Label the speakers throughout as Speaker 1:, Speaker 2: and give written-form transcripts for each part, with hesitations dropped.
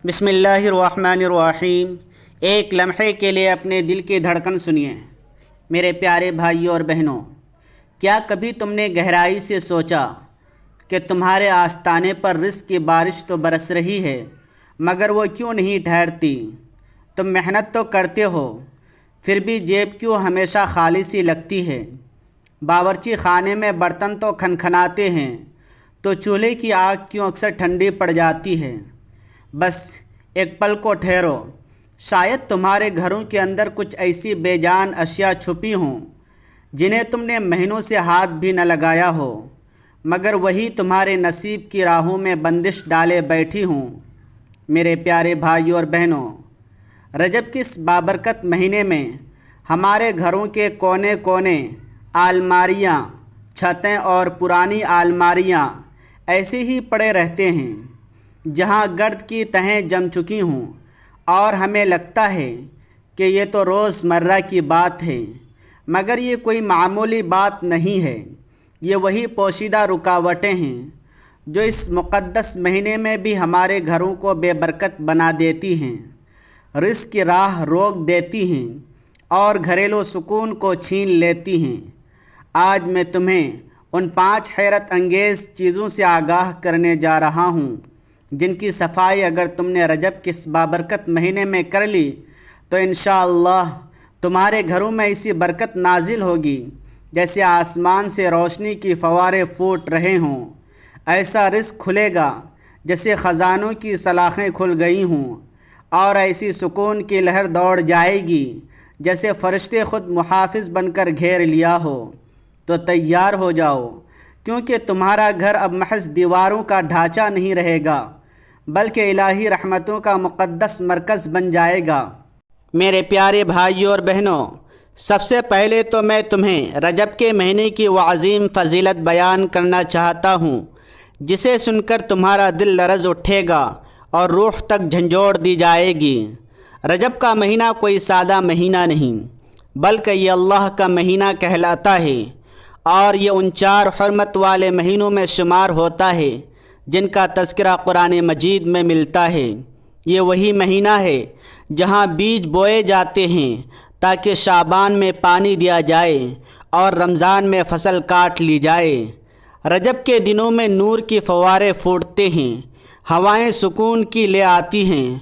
Speaker 1: بسم اللہ الرحمن الرحیم۔ ایک لمحے کے لیے اپنے دل کی دھڑکن سنیے۔ میرے پیارے بھائیوں اور بہنوں، کیا کبھی تم نے گہرائی سے سوچا کہ تمہارے آستانے پر رزق کی بارش تو برس رہی ہے مگر وہ کیوں نہیں ٹھہرتی؟ تم محنت تو کرتے ہو پھر بھی جیب کیوں ہمیشہ خالی سی لگتی ہے؟ باورچی خانے میں برتن تو کھنکھناتے ہیں تو چولہے کی آگ کیوں اکثر ٹھنڈی پڑ جاتی ہے؟ بس ایک پل کو ٹھہرو، شاید تمہارے گھروں کے اندر کچھ ایسی بے جان اشیاء چھپی ہوں جنہیں تم نے مہینوں سے ہاتھ بھی نہ لگایا ہو، مگر وہی تمہارے نصیب کی راہوں میں بندش ڈالے بیٹھی ہوں۔ میرے پیارے بھائیوں اور بہنوں، رجب کے اس بابرکت مہینے میں ہمارے گھروں کے کونے کونے الماریاں، چھتیں اور پرانی الماریاں ایسے ہی پڑے رہتے ہیں جہاں گرد کی تہیں جم چکی ہوں، اور ہمیں لگتا ہے کہ یہ تو روز مرہ کی بات ہے، مگر یہ کوئی معمولی بات نہیں ہے۔ یہ وہی پوشیدہ رکاوٹیں ہیں جو اس مقدس مہینے میں بھی ہمارے گھروں کو بے برکت بنا دیتی ہیں، رزق کی راہ روک دیتی ہیں اور گھریلو سکون کو چھین لیتی ہیں۔ آج میں تمہیں ان 5 حیرت انگیز چیزوں سے آگاہ کرنے جا رہا ہوں جن کی صفائی اگر تم نے رجب کے اس بابرکت مہینے میں کر لی تو انشاءاللہ تمہارے گھروں میں ایسی برکت نازل ہوگی جیسے آسمان سے روشنی کی فوارے پھوٹ رہے ہوں، ایسا رزق کھلے گا جیسے خزانوں کی سلاخیں کھل گئی ہوں، اور ایسی سکون کی لہر دوڑ جائے گی جیسے فرشتے خود محافظ بن کر گھیر لیا ہو۔ تو تیار ہو جاؤ، کیونکہ تمہارا گھر اب محض دیواروں کا ڈھانچہ نہیں رہے گا بلکہ الہی رحمتوں کا مقدس مرکز بن جائے گا۔ میرے پیارے بھائیوں اور بہنوں، سب سے پہلے تو میں تمہیں رجب کے مہینے کی وہ عظیم فضیلت بیان کرنا چاہتا ہوں جسے سن کر تمہارا دل لرز اٹھے گا اور روح تک جھنجھوڑ دی جائے گی۔ رجب کا مہینہ کوئی سادہ مہینہ نہیں بلکہ یہ اللہ کا مہینہ کہلاتا ہے، اور یہ ان 4 حرمت والے مہینوں میں شمار ہوتا ہے جن کا تذکرہ قرآن مجید میں ملتا ہے۔ یہ وہی مہینہ ہے جہاں بیج بوئے جاتے ہیں تاکہ شعبان میں پانی دیا جائے اور رمضان میں فصل کاٹ لی جائے۔ رجب کے دنوں میں نور کی فوارے پھوٹتے ہیں، ہوائیں سکون کی لے آتی ہیں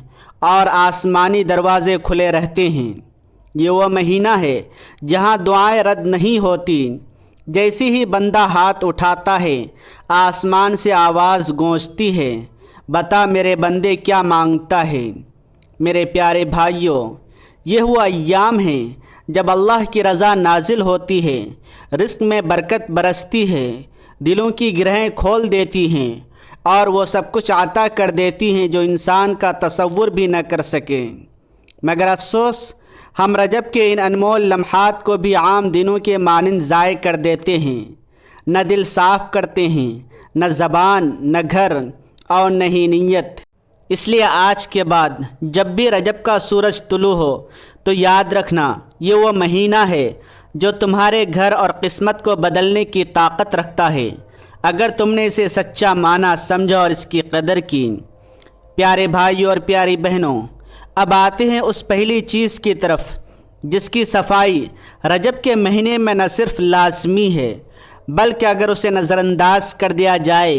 Speaker 1: اور آسمانی دروازے کھلے رہتے ہیں۔ یہ وہ مہینہ ہے جہاں دعائیں رد نہیں ہوتی، جیسے ہی بندہ ہاتھ اٹھاتا ہے آسمان سے آواز گونجتی ہے، بتا میرے بندے کیا مانگتا ہے۔ میرے پیارے بھائیوں، یہ وہ ایام ہیں جب اللہ کی رضا نازل ہوتی ہے، رزق میں برکت برستی ہے، دلوں کی گرہیں کھول دیتی ہیں اور وہ سب کچھ عطا کر دیتی ہیں جو انسان کا تصور بھی نہ کر سکے۔ مگر افسوس، ہم رجب کے ان انمول لمحات کو بھی عام دنوں کے مانند ضائع کر دیتے ہیں، نہ دل صاف کرتے ہیں، نہ زبان، نہ گھر اور نہ ہی نیت۔ اس لیے آج کے بعد جب بھی رجب کا سورج طلوع ہو تو یاد رکھنا یہ وہ مہینہ ہے جو تمہارے گھر اور قسمت کو بدلنے کی طاقت رکھتا ہے اگر تم نے اسے سچا مانا، سمجھا اور اس کی قدر کی۔ پیارے بھائیوں اور پیاری بہنوں، اب آتے ہیں اس پہلی چیز کی طرف جس کی صفائی رجب کے مہینے میں نہ صرف لازمی ہے بلکہ اگر اسے نظر انداز کر دیا جائے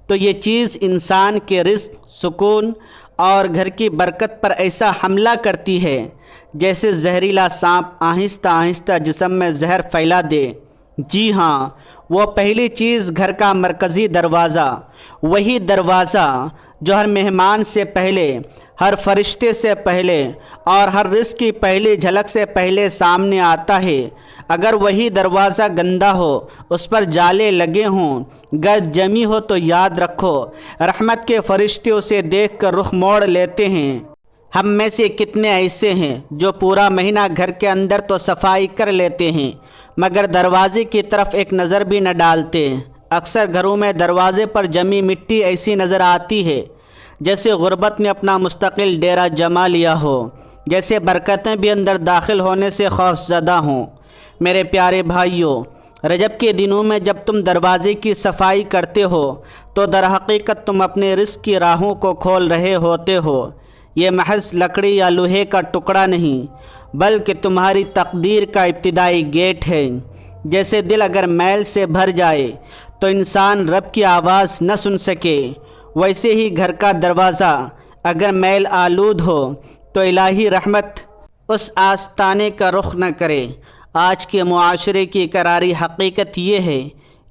Speaker 1: تو یہ چیز انسان کے رزق، سکون اور گھر کی برکت پر ایسا حملہ کرتی ہے جیسے زہریلا سانپ آہستہ آہستہ جسم میں زہر پھیلا دے۔ جی ہاں، وہ پہلی چیز گھر کا مرکزی دروازہ، وہی دروازہ جو ہر مہمان سے پہلے، ہر فرشتے سے پہلے اور ہر رزق کی پہلی جھلک سے پہلے سامنے آتا ہے، اگر وہی دروازہ گندا ہو، اس پر جالے لگے ہوں، گرد جمی ہو تو یاد رکھو رحمت کے فرشتے اسے دیکھ کر رخ موڑ لیتے ہیں۔ ہم میں سے کتنے ایسے ہیں جو پورا مہینہ گھر کے اندر تو صفائی کر لیتے ہیں مگر دروازے کی طرف ایک نظر بھی نہ ڈالتے؟ اکثر گھروں میں دروازے پر جمی مٹی ایسی نظر آتی ہے جیسے غربت نے اپنا مستقل ڈیرا جما لیا ہو، جیسے برکتیں بھی اندر داخل ہونے سے خوف زدہ ہوں۔ میرے پیارے بھائیوں، رجب کے دنوں میں جب تم دروازے کی صفائی کرتے ہو تو در حقیقت تم اپنے رزق کی راہوں کو کھول رہے ہوتے ہو۔ یہ محض لکڑی یا لوہے کا ٹکڑا نہیں بلکہ تمہاری تقدیر کا ابتدائی گیٹ ہے۔ جیسے دل اگر میل سے بھر جائے تو انسان رب کی آواز نہ سن سکے، ویسے ہی گھر کا دروازہ اگر میل آلود ہو تو الہی رحمت اس آستانے کا رخ نہ کرے۔ آج کے معاشرے کی کراری حقیقت یہ ہے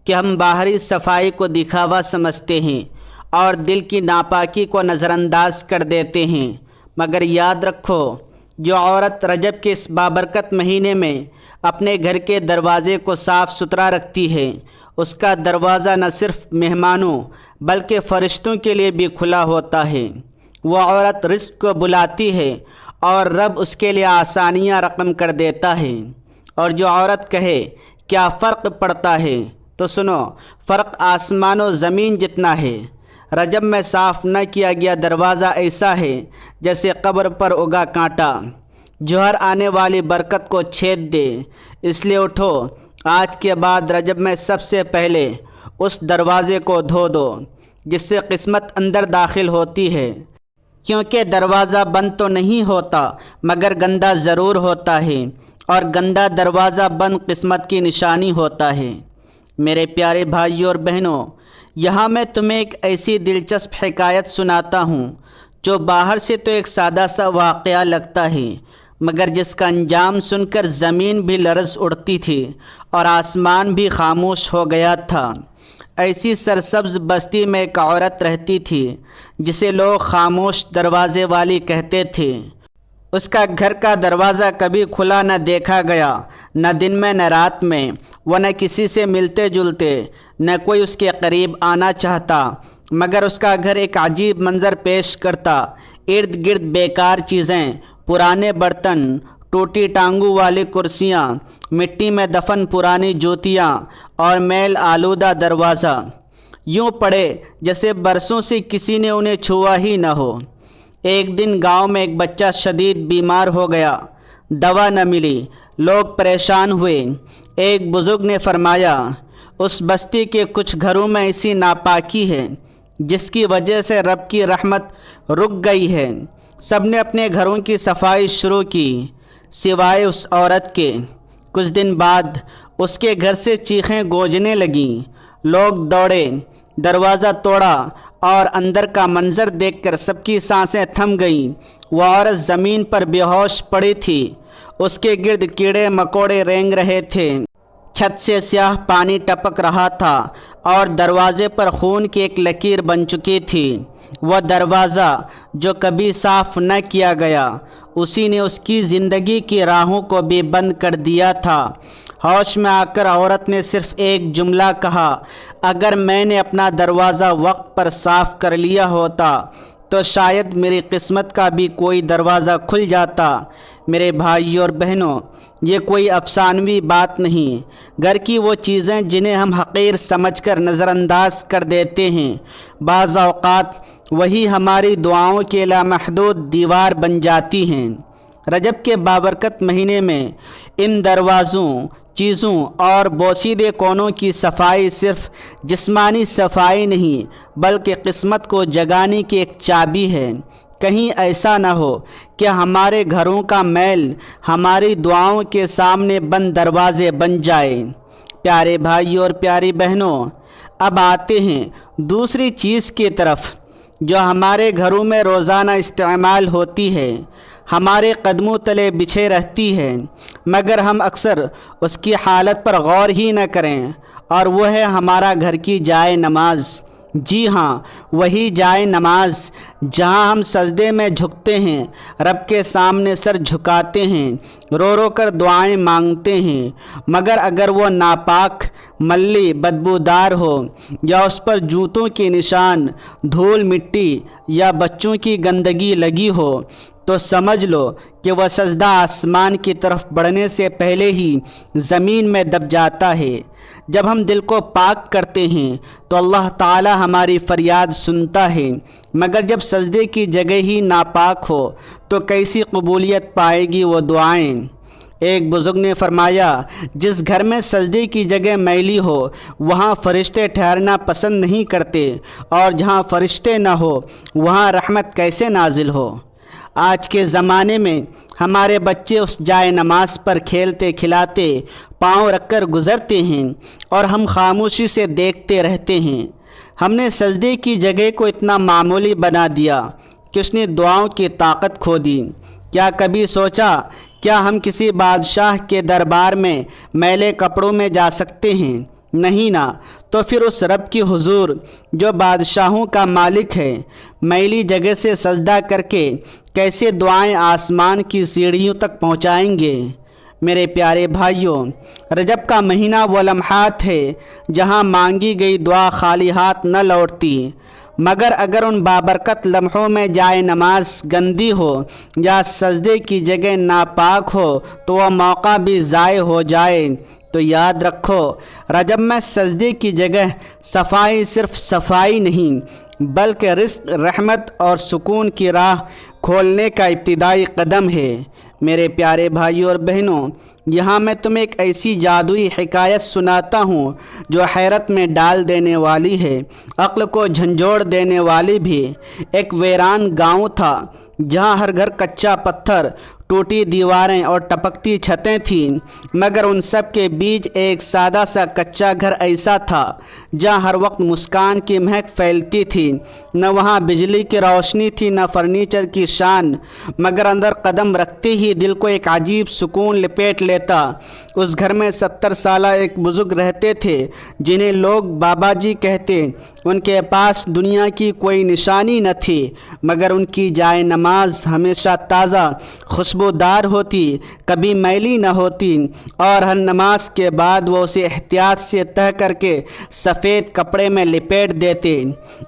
Speaker 1: کہ ہم باہری صفائی کو دکھاوا سمجھتے ہیں اور دل کی ناپاکی کو نظر انداز کر دیتے ہیں، مگر یاد رکھو، جو عورت رجب کے اس بابرکت مہینے میں اپنے گھر کے دروازے کو صاف ستھرا رکھتی ہے، اس کا دروازہ نہ صرف مہمانوں بلکہ فرشتوں کے لیے بھی کھلا ہوتا ہے۔ وہ عورت رزق کو بلاتی ہے اور رب اس کے لیے آسانیاں رقم کر دیتا ہے۔ اور جو عورت کہے کیا فرق پڑتا ہے، تو سنو، فرق آسمان و زمین جتنا ہے۔ رجب میں صاف نہ کیا گیا دروازہ ایسا ہے جیسے قبر پر اگا کانٹا، جو ہر آنے والی برکت کو چھید دے۔ اس لیے اٹھو، آج کے بعد رجب میں سب سے پہلے اس دروازے کو دھو دو جس سے قسمت اندر داخل ہوتی ہے، کیونکہ دروازہ بند تو نہیں ہوتا مگر گندہ ضرور ہوتا ہے، اور گندہ دروازہ بند قسمت کی نشانی ہوتا ہے۔ میرے پیارے بھائیوں اور بہنوں، یہاں میں تمہیں ایک ایسی دلچسپ حکایت سناتا ہوں جو باہر سے تو ایک سادہ سا واقعہ لگتا ہے، مگر جس کا انجام سن کر زمین بھی لرز اڑتی تھی اور آسمان بھی خاموش ہو گیا تھا۔ ایسی سرسبز بستی میں ایک عورت رہتی تھی جسے لوگ خاموش دروازے والی کہتے تھے۔ اس کا گھر کا دروازہ کبھی کھلا نہ دیکھا گیا، نہ دن میں نہ رات میں۔ وہ نہ کسی سے ملتے جلتے، نہ کوئی اس کے قریب آنا چاہتا، مگر اس کا گھر ایک عجیب منظر پیش کرتا۔ ارد گرد بیکار چیزیں، پرانے برتن، ٹوٹی ٹانگوں والی کرسیاں، مٹی میں دفن پرانی جوتیاں اور میل آلودہ دروازہ، یوں پڑے جیسے برسوں سے کسی نے انہیں چھوا ہی نہ ہو۔ ایک دن گاؤں میں ایک بچہ شدید بیمار ہو گیا، دوا نہ ملی، لوگ پریشان ہوئے۔ ایک بزرگ نے فرمایا، اس بستی کے کچھ گھروں میں ایسی ناپاکی ہے جس کی وجہ سے رب کی رحمت رک گئی ہے۔ سب نے اپنے گھروں کی صفائی شروع کی سوائے اس عورت کے۔ کچھ دن بعد اس کے گھر سے چیخیں گونجنے لگیں، لوگ دوڑے، دروازہ توڑا اور اندر کا منظر دیکھ کر سب کی سانسیں تھم گئیں۔ وہ عورت زمین پر بے ہوش پڑی تھی، اس کے گرد کیڑے مکوڑے رینگ رہے تھے، چھت سے سیاہ پانی ٹپک رہا تھا اور دروازے پر خون کی ایک لکیر بن چکی تھی۔ وہ دروازہ جو کبھی صاف نہ کیا گیا، اسی نے اس کی زندگی کی راہوں کو بھی بند کر دیا تھا۔ ہوش میں آ کر عورت نے صرف ایک جملہ کہا، اگر میں نے اپنا دروازہ وقت پر صاف کر لیا ہوتا تو شاید میری قسمت کا بھی کوئی دروازہ کھل جاتا۔ میرے بھائیوں اور بہنوں، یہ کوئی افسانوی بات نہیں۔ گھر کی وہ چیزیں جنہیں ہم حقیر سمجھ کر نظر انداز کر دیتے ہیں، بعض اوقات وہی ہماری دعاؤں کے لامحدود دیوار بن جاتی ہیں۔ رجب کے بابرکت مہینے میں ان دروازوں، چیزوں اور بوسیدے کونوں کی صفائی صرف جسمانی صفائی نہیں بلکہ قسمت کو جگانے کی ایک چابی ہے۔ کہیں ایسا نہ ہو کہ ہمارے گھروں کا میل ہماری دعاؤں کے سامنے بند دروازے بن جائے۔ پیارے بھائیوں اور پیاری بہنوں، اب آتے ہیں دوسری چیز کی طرف جو ہمارے گھروں میں روزانہ استعمال ہوتی ہے، ہمارے قدموں تلے بچھے رہتی ہے، مگر ہم اکثر اس کی حالت پر غور ہی نہ کریں، اور وہ ہے ہمارا گھر کی جائے نماز۔ جی ہاں، وہی جائے نماز جہاں ہم سجدے میں جھکتے ہیں، رب کے سامنے سر جھکاتے ہیں، رو رو کر دعائیں مانگتے ہیں، مگر اگر وہ ناپاک، ملی، بدبودار ہو، یا اس پر جوتوں کے نشان، دھول مٹی یا بچوں کی گندگی لگی ہو، تو سمجھ لو کہ وہ سجدہ آسمان کی طرف بڑھنے سے پہلے ہی زمین میں دب جاتا ہے۔ جب ہم دل کو پاک کرتے ہیں تو اللہ تعالی ہماری فریاد سنتا ہے، مگر جب سجدے کی جگہ ہی ناپاک ہو تو کیسی قبولیت پائے گی وہ دعائیں۔ ایک بزرگ نے فرمایا، جس گھر میں سجدے کی جگہ میلی ہو وہاں فرشتے ٹھہرنا پسند نہیں کرتے، اور جہاں فرشتے نہ ہو وہاں رحمت کیسے نازل ہو۔ آج کے زمانے میں ہمارے بچے اس جائے نماز پر کھیلتے کھلاتے پاؤں رکھ کر گزرتے ہیں اور ہم خاموشی سے دیکھتے رہتے ہیں۔ ہم نے سجدے کی جگہ کو اتنا معمولی بنا دیا کہ اس نے دعاؤں کی طاقت کھو دی۔ کیا کبھی سوچا کیا ہم کسی بادشاہ کے دربار میں میلے کپڑوں میں جا سکتے ہیں؟ نہیں نا۔ تو پھر اس رب کی حضور جو بادشاہوں کا مالک ہے میلی جگہ سے سجدہ کر کے کیسے دعائیں آسمان کی سیڑھیوں تک پہنچائیں گے؟ میرے پیارے بھائیوں، رجب کا مہینہ وہ لمحات ہے جہاں مانگی گئی دعا خالی ہاتھ نہ لوٹتی، مگر اگر ان بابرکت لمحوں میں جائے نماز گندی ہو یا سجدے کی جگہ ناپاک ہو تو وہ موقع بھی ضائع ہو جائے۔ تو یاد رکھو، رجب میں سجدے کی جگہ صفائی صرف صفائی نہیں بلکہ رزق، رحمت اور سکون کی راہ کھولنے کا ابتدائی قدم ہے۔ میرے پیارے بھائیوں اور بہنوں، یہاں میں تمہیں ایک ایسی جادوئی حکایت سناتا ہوں جو حیرت میں ڈال دینے والی ہے، عقل کو جھنجھوڑ دینے والی بھی۔ ایک ویران گاؤں تھا جہاں ہر گھر کچا پتھر، ٹوٹی دیواریں اور ٹپکتی چھتیں تھیں، مگر ان سب کے بیچ ایک سادہ سا کچا گھر ایسا تھا جہاں ہر وقت مسکان کی مہک پھیلتی تھی۔ نہ وہاں بجلی کی روشنی تھی، نہ فرنیچر کی شان، مگر اندر قدم رکھتے ہی دل کو ایک عجیب سکون لپیٹ لیتا۔ اس گھر میں 70 سالہ ایک بزرگ رہتے تھے جنہیں لوگ بابا جی کہتے۔ ان کے پاس دنیا کی کوئی نشانی نہ تھی، مگر ان کی جائے نماز ہمیشہ تازہ خوشبودار ہوتی، کبھی میلی نہ ہوتی، اور ہر نماز کے بعد وہ اسے احتیاط سے تہہ کر کے سفید کپڑے میں لپیٹ دیتے۔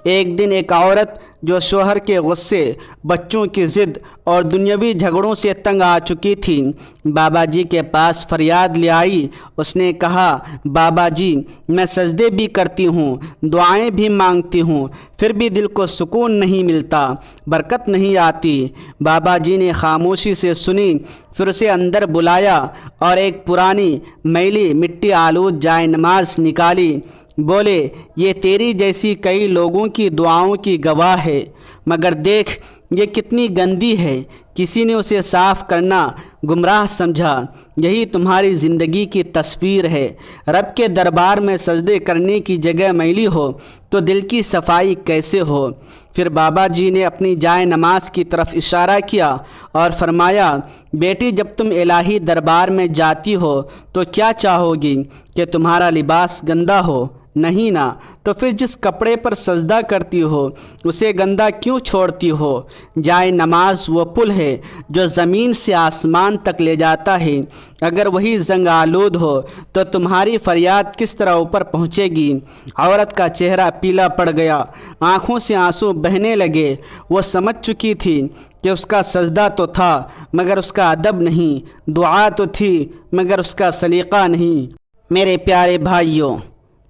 Speaker 1: ایک دن ایک عورت جو شوہر کے غصے، بچوں کی ضد اور دنیاوی جھگڑوں سے تنگ آ چکی تھی، بابا جی کے پاس فریاد لے آئی۔ اس نے کہا، بابا جی، میں سجدے بھی کرتی ہوں، دعائیں بھی مانگتی ہوں، پھر بھی دل کو سکون نہیں ملتا، برکت نہیں آتی۔ بابا جی نے خاموشی سے سنی، پھر اسے اندر بلایا اور ایک پرانی میلی مٹی آلود جائے نماز نکالی۔ بولے، یہ تیری جیسی کئی لوگوں کی دعاؤں کی گواہ ہے، مگر دیکھ یہ کتنی گندی ہے۔ کسی نے اسے صاف کرنا گمراہ سمجھا۔ یہی تمہاری زندگی کی تصویر ہے۔ رب کے دربار میں سجدے کرنے کی جگہ میلی ہو تو دل کی صفائی کیسے ہو؟ پھر بابا جی نے اپنی جائے نماز کی طرف اشارہ کیا اور فرمایا، بیٹی، جب تم الہی دربار میں جاتی ہو تو کیا چاہو گی کہ تمہارا لباس گندا ہو؟ نہیں نا۔ تو پھر جس کپڑے پر سجدہ کرتی ہو اسے گندا کیوں چھوڑتی ہو؟ جائے نماز وہ پل ہے جو زمین سے آسمان تک لے جاتا ہے۔ اگر وہی زنگ آلود ہو تو تمہاری فریاد کس طرح اوپر پہنچے گی؟ عورت کا چہرہ پیلا پڑ گیا، آنکھوں سے آنسو بہنے لگے۔ وہ سمجھ چکی تھی کہ اس کا سجدہ تو تھا مگر اس کا ادب نہیں، دعا تو تھی مگر اس کا سلیقہ نہیں۔ میرے پیارے بھائیوں،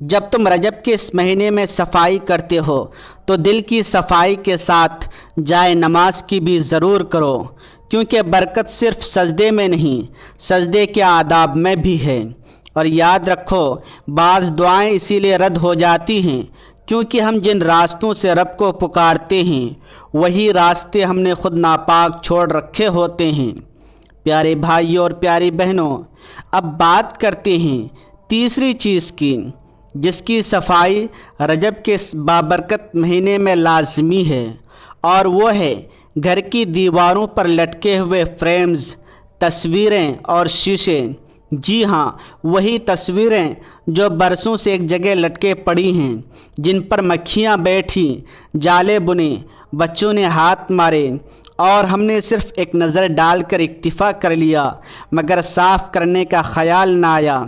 Speaker 1: جب تم رجب کے اس مہینے میں صفائی کرتے ہو تو دل کی صفائی کے ساتھ جائے نماز کی بھی ضرور کرو، کیونکہ برکت صرف سجدے میں نہیں، سجدے کے آداب میں بھی ہے۔ اور یاد رکھو، بعض دعائیں اسی لیے رد ہو جاتی ہیں کیونکہ ہم جن راستوں سے رب کو پکارتے ہیں وہی راستے ہم نے خود ناپاک چھوڑ رکھے ہوتے ہیں۔ پیارے بھائیوں اور پیاری بہنوں، اب بات کرتے ہیں تیسری چیز کی جس کی صفائی رجب کے اس بابرکت مہینے میں لازمی ہے، اور وہ ہے گھر کی دیواروں پر لٹکے ہوئے فریمز، تصویریں اور شیشے۔ جی ہاں، وہی تصویریں جو برسوں سے ایک جگہ لٹکے پڑی ہیں، جن پر مکھیاں بیٹھیں، جالے بنے، بچوں نے ہاتھ مارے اور ہم نے صرف ایک نظر ڈال کر اکتفا کر لیا مگر صاف کرنے کا خیال نہ آیا۔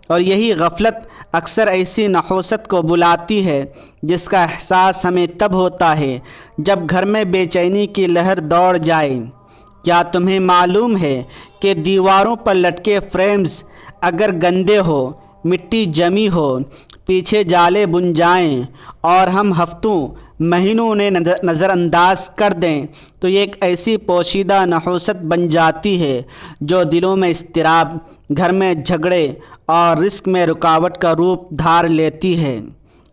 Speaker 1: اور یہی غفلت اکثر ایسی نحوست کو بلاتی ہے جس کا احساس ہمیں تب ہوتا ہے جب گھر میں بے چینی کی لہر دوڑ جائے۔ کیا تمہیں معلوم ہے کہ دیواروں پر لٹکے فریمز اگر گندے ہو، مٹی جمی ہو، پیچھے جالے بن جائیں اور ہم ہفتوں مہینوں انہیں نظر انداز کر دیں تو یہ ایک ایسی پوشیدہ نحوست بن جاتی ہے جو دلوں میں اضطراب، گھر میں جھگڑے اور رزق میں رکاوٹ کا روپ دھار لیتی ہے۔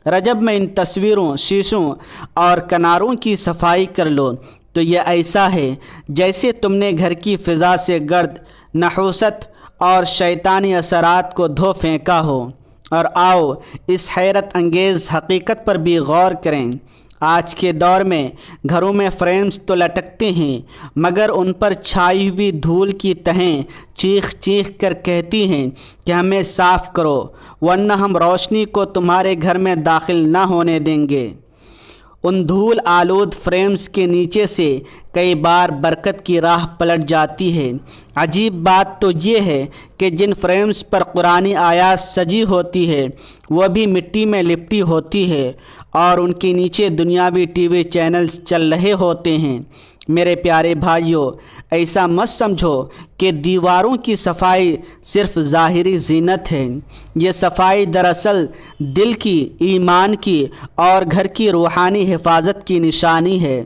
Speaker 1: رجب میں ان تصویروں، شیشوں اور کناروں کی صفائی کر لو تو یہ ایسا ہے جیسے تم نے گھر کی فضا سے گرد، نحوست اور شیطانی اثرات کو دھو پھینکا ہو۔ اور آؤ اس حیرت انگیز حقیقت پر بھی غور کریں۔ آج کے دور میں گھروں میں فریمز تو لٹکتے ہیں، مگر ان پر چھائی ہوئی دھول کی تہیں چیخ چیخ کر کہتی ہیں کہ ہمیں صاف کرو، ورنہ ہم روشنی کو تمہارے گھر میں داخل نہ ہونے دیں گے۔ ان دھول آلود فریمز کے نیچے سے کئی بار برکت کی راہ پلٹ جاتی ہے۔ عجیب بات تو یہ ہے کہ جن فریمز پر قرآنی آیات سجی ہوتی ہے وہ بھی مٹی میں لپٹی ہوتی ہے اور ان کے نیچے دنیاوی ٹی وی چینلز چل رہے ہوتے ہیں۔ میرے پیارے بھائیوں، ایسا مت سمجھو کہ دیواروں کی صفائی صرف ظاہری زینت ہے۔ یہ صفائی دراصل دل کی، ایمان کی اور گھر کی روحانی حفاظت کی نشانی ہے۔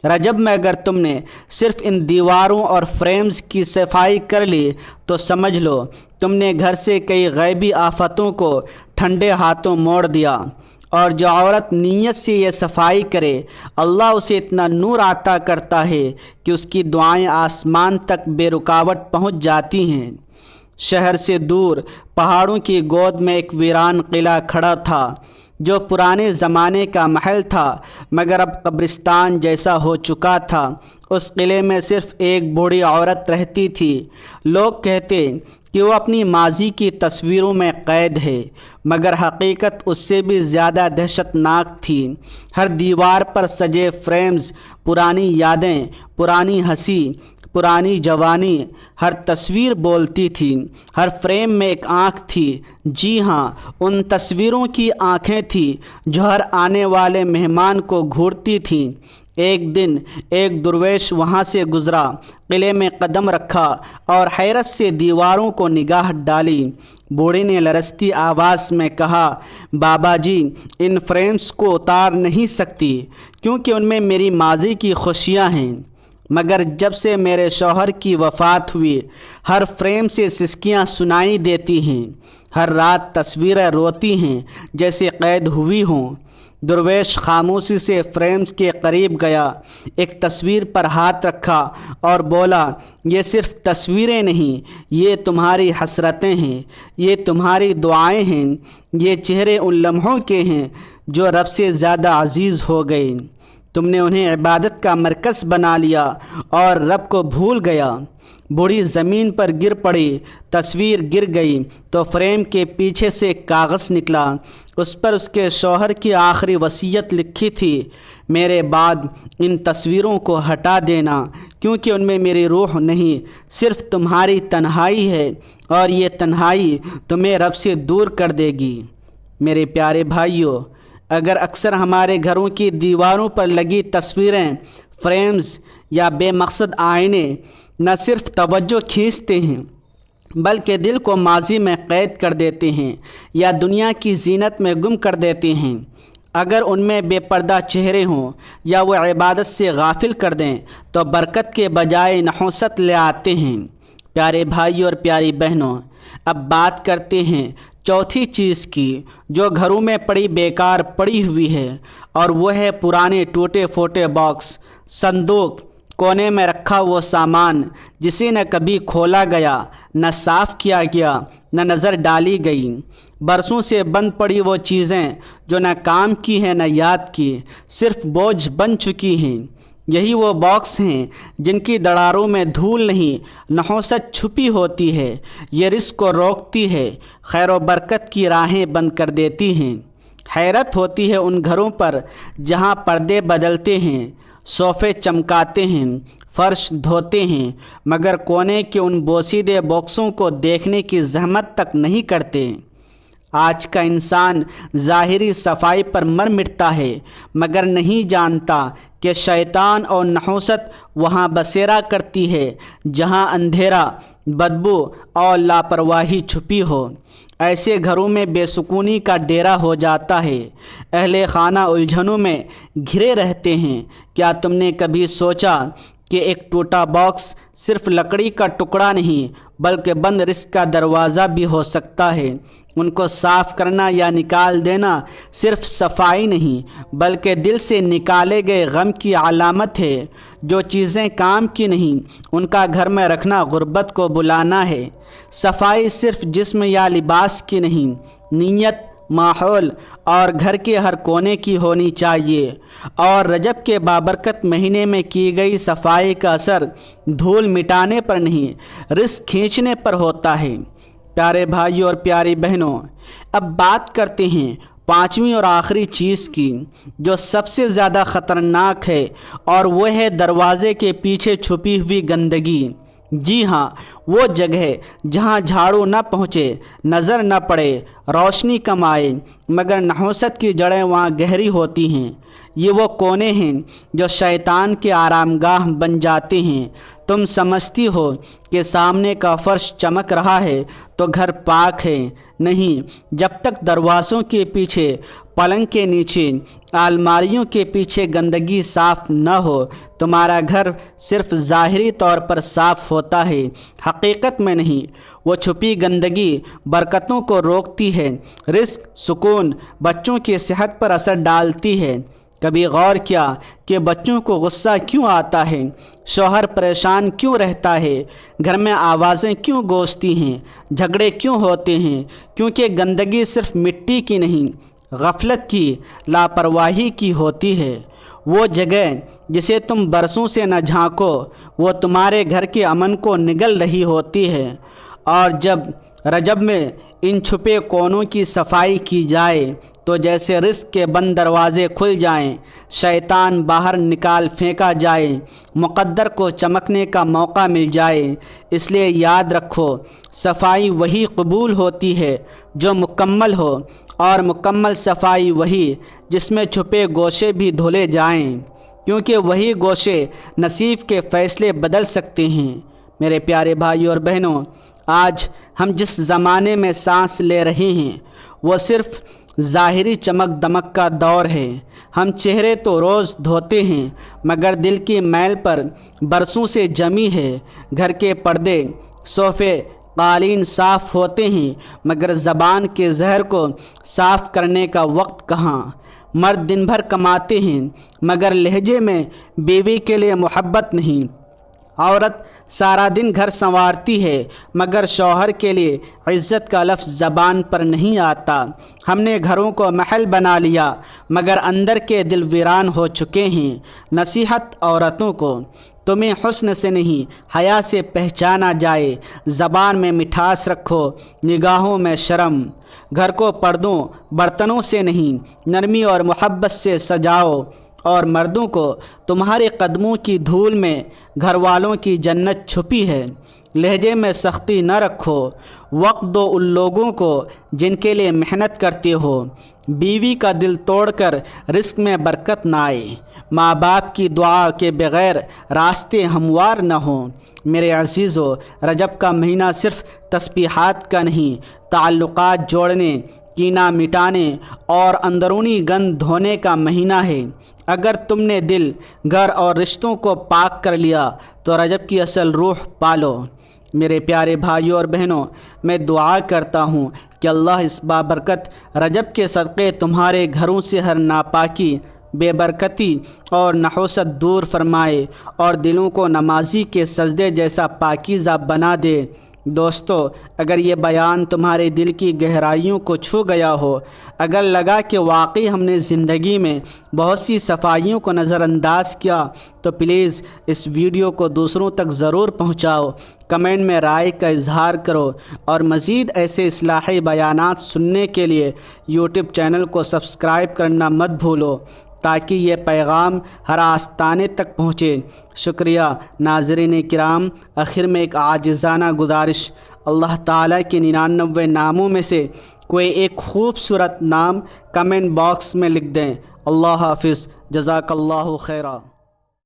Speaker 1: رجب میں اگر تم نے صرف ان دیواروں اور فریمز کی صفائی کر لی تو سمجھ لو تم نے گھر سے کئی غیبی آفتوں کو ٹھنڈے ہاتھوں موڑ دیا۔ اور جو عورت نیت سے یہ صفائی کرے، اللہ اسے اتنا نور عطا کرتا ہے کہ اس کی دعائیں آسمان تک بے رکاوٹ پہنچ جاتی ہیں۔ شہر سے دور پہاڑوں کی گود میں ایک ویران قلعہ کھڑا تھا جو پرانے زمانے کا محل تھا مگر اب قبرستان جیسا ہو چکا تھا۔ اس قلعے میں صرف ایک بوڑھی عورت رہتی تھی۔ لوگ کہتے کہ وہ اپنی ماضی کی تصویروں میں قید ہے، مگر حقیقت اس سے بھی زیادہ دہشتناک تھی۔ ہر دیوار پر سجے فریمز پرانی یادیں، پرانی ہنسی، پرانی جوانی، ہر تصویر بولتی تھی۔ ہر فریم میں ایک آنکھ تھی، جی ہاں، ان تصویروں کی آنکھیں تھیں جو ہر آنے والے مہمان کو گھورتی تھیں۔ ایک دن ایک درویش وہاں سے گزرا، قلعے میں قدم رکھا اور حیرت سے دیواروں کو نگاہ ڈالی۔ بوڑھی نے لرزتی آواز میں کہا، بابا جی، ان فریمز کو اتار نہیں سکتی کیونکہ ان میں میری ماضی کی خوشیاں ہیں، مگر جب سے میرے شوہر کی وفات ہوئی ہر فریم سے سسکیاں سنائی دیتی ہیں، ہر رات تصویریں روتی ہیں جیسے قید ہوئی ہوں۔ درویش خاموشی سے فریمز کے قریب گیا، ایک تصویر پر ہاتھ رکھا اور بولا، یہ صرف تصویریں نہیں، یہ تمہاری حسرتیں ہیں، یہ تمہاری دعائیں ہیں، یہ چہرے ان لمحوں کے ہیں جو رب سے زیادہ عزیز ہو گئے۔ تم نے انہیں عبادت کا مرکز بنا لیا اور رب کو بھول گیا۔ بوڑھی زمین پر گر پڑی، تصویر گر گئی تو فریم کے پیچھے سے ایک کاغذ نکلا۔ اس پر اس کے شوہر کی آخری وصیت لکھی تھی، میرے بعد ان تصویروں کو ہٹا دینا کیونکہ ان میں میری روح نہیں، صرف تمہاری تنہائی ہے اور یہ تنہائی تمہیں رب سے دور کر دے گی۔ میرے پیارے بھائیوں، اگر اکثر ہمارے گھروں کی دیواروں پر لگی تصویریں، فریمز یا بے مقصد آئینے نہ صرف توجہ کھینچتے ہیں بلکہ دل کو ماضی میں قید کر دیتے ہیں یا دنیا کی زینت میں گم کر دیتے ہیں، اگر ان میں بے پردہ چہرے ہوں یا وہ عبادت سے غافل کر دیں تو برکت کے بجائے نحوست لے آتے ہیں۔ پیارے بھائی اور پیاری بہنوں، اب بات کرتے ہیں چوتھی چیز کی جو گھروں میں پڑی بیکار پڑی ہوئی ہے، اور وہ ہے پرانے ٹوٹے پھوٹے باکس، صندوق، کونے میں رکھا وہ سامان جسے نہ کبھی کھولا گیا، نہ صاف کیا گیا، نہ نظر ڈالی گئی۔ برسوں سے بند پڑی وہ چیزیں جو نہ کام کی ہیں نہ یاد کی، صرف بوجھ بن چکی ہیں۔ یہی وہ باکس ہیں جن کی دراڑوں میں دھول نہیں، نحوست چھپی ہوتی ہے۔ یہ رزق کو روکتی ہے، خیر و برکت کی راہیں بند کر دیتی ہیں۔ حیرت ہوتی ہے ان گھروں پر جہاں پردے بدلتے ہیں، صوفے چمکاتے ہیں، فرش دھوتے ہیں، مگر کونے کے ان بوسیدے باکسوں کو دیکھنے کی زحمت تک نہیں کرتے۔ آج کا انسان ظاہری صفائی پر مر مٹتا ہے مگر نہیں جانتا کہ شیطان اور نحوست وہاں بسیرا کرتی ہے جہاں اندھیرا، بدبو اور لاپرواہی چھپی ہو۔ ایسے گھروں میں بے سکونی کا ڈیرا ہو جاتا ہے، اہل خانہ الجھنوں میں گھرے رہتے ہیں۔ کیا تم نے کبھی سوچا کہ ایک ٹوٹا باکس صرف لکڑی کا ٹکڑا نہیں بلکہ بند رزق کا دروازہ بھی ہو سکتا ہے؟ ان کو صاف کرنا یا نکال دینا صرف صفائی نہیں بلکہ دل سے نکالے گئے غم کی علامت ہے۔ جو چیزیں کام کی نہیں ان کا گھر میں رکھنا غربت کو بلانا ہے۔ صفائی صرف جسم یا لباس کی نہیں، نیت، ماحول اور گھر کے ہر کونے کی ہونی چاہیے۔ اور رجب کے بابرکت مہینے میں کی گئی صفائی کا اثر دھول مٹانے پر نہیں، رزق کھینچنے پر ہوتا ہے۔ پیارے بھائیوں اور پیاری بہنوں، اب بات کرتے ہیں پانچویں اور آخری چیز کی، جو سب سے زیادہ خطرناک ہے، اور وہ ہے دروازے کے پیچھے چھپی ہوئی گندگی۔ جی ہاں، وہ جگہ جہاں جھاڑو نہ پہنچے، نظر نہ پڑے، روشنی کم آئے، مگر نحوست کی جڑیں وہاں گہری ہوتی ہیں۔ یہ وہ کونے ہیں جو شیطان کے آرام گاہ بن جاتے ہیں۔ تم سمجھتی ہو کہ سامنے کا فرش چمک رہا ہے تو گھر پاک ہے، نہیں۔ جب تک دروازوں کے پیچھے، پلنگ کے نیچے، الماریوں کے پیچھے گندگی صاف نہ ہو، تمہارا گھر صرف ظاہری طور پر صاف ہوتا ہے، حقیقت میں نہیں۔ وہ چھپی گندگی برکتوں کو روکتی ہے، رزق، سکون، بچوں کی صحت پر اثر ڈالتی ہے۔ کبھی غور کیا کہ بچوں کو غصہ کیوں آتا ہے؟ شوہر پریشان کیوں رہتا ہے؟ گھر میں آوازیں کیوں گونجتی ہیں؟ جھگڑے کیوں ہوتے ہیں؟ کیونکہ گندگی صرف مٹی کی نہیں، غفلت کی، لاپرواہی کی ہوتی ہے۔ وہ جگہ جسے تم برسوں سے نہ جھانکو، وہ تمہارے گھر کے امن کو نگل رہی ہوتی ہے۔ اور جب رجب میں ان چھپے کونوں کی صفائی کی جائے تو جیسے رزق کے بند دروازے کھل جائیں، شیطان باہر نکال پھینکا جائے، مقدر کو چمکنے کا موقع مل جائے۔ اس لیے یاد رکھو، صفائی وہی قبول ہوتی ہے جو مکمل ہو، اور مکمل صفائی وہی جس میں چھپے گوشے بھی دھلے جائیں، کیونکہ وہی گوشے نصیب کے فیصلے بدل سکتے ہیں۔ میرے پیارے بھائیوں اور بہنوں، آج ہم جس زمانے میں سانس لے رہے ہیں وہ صرف ظاہری چمک دمک کا دور ہے۔ ہم چہرے تو روز دھوتے ہیں مگر دل کی میل پر برسوں سے جمی ہے۔ گھر کے پردے، صوفے، قالین صاف ہوتے ہیں مگر زبان کے زہر کو صاف کرنے کا وقت کہاں؟ مرد دن بھر کماتے ہیں مگر لہجے میں بیوی کے لیے محبت نہیں۔ عورت سارا دن گھر سنوارتی ہے مگر شوہر کے لیے عزت کا لفظ زبان پر نہیں آتا۔ ہم نے گھروں کو محل بنا لیا مگر اندر کے دل ویران ہو چکے ہیں۔ نصیحت عورتوں کو، تمہیں حسن سے نہیں حیا سے پہچانا جائے۔ زبان میں مٹھاس رکھو، نگاہوں میں شرم۔ گھر کو پردوں، برتنوں سے نہیں، نرمی اور محبت سے سجاؤ۔ اور مردوں کو، تمہارے قدموں کی دھول میں گھر والوں کی جنت چھپی ہے۔ لہجے میں سختی نہ رکھو، وقت دو ان لوگوں کو جن کے لیے محنت کرتے ہو۔ بیوی کا دل توڑ کر رزق میں برکت نہ آئے، ماں باپ کی دعا کے بغیر راستے ہموار نہ ہوں۔ میرے عزیزو، رجب کا مہینہ صرف تسبیحات کا نہیں، تعلقات جوڑنے، کینہ مٹانے اور اندرونی گند دھونے کا مہینہ ہے۔ اگر تم نے دل، گھر اور رشتوں کو پاک کر لیا تو رجب کی اصل روح پالو۔ میرے پیارے بھائیوں اور بہنوں، میں دعا کرتا ہوں کہ اللہ اس بابرکت رجب کے صدقے تمہارے گھروں سے ہر ناپاکی، بے برکتی اور نحوست دور فرمائے اور دلوں کو نمازی کے سجدے جیسا پاکیزہ بنا دے۔ دوستو، اگر یہ بیان تمہارے دل کی گہرائیوں کو چھو گیا ہو، اگر لگا کہ واقعی ہم نے زندگی میں بہت سی صفائیوں کو نظر انداز کیا تو پلیز اس ویڈیو کو دوسروں تک ضرور پہنچاؤ، کمنٹ میں رائے کا اظہار کرو، اور مزید ایسے اصلاحی بیانات سننے کے لیے یوٹیوب چینل کو سبسکرائب کرنا مت بھولو تاکہ یہ پیغام ہر آستانے تک پہنچے۔ شکریہ ناظرین کرام۔ آخر میں ایک عاجزانہ گزارش، اللہ تعالیٰ کے 99 ناموں میں سے کوئی ایک خوبصورت نام کمنٹ باکس میں لکھ دیں۔ اللہ حافظ، جزاک اللہ خیرہ۔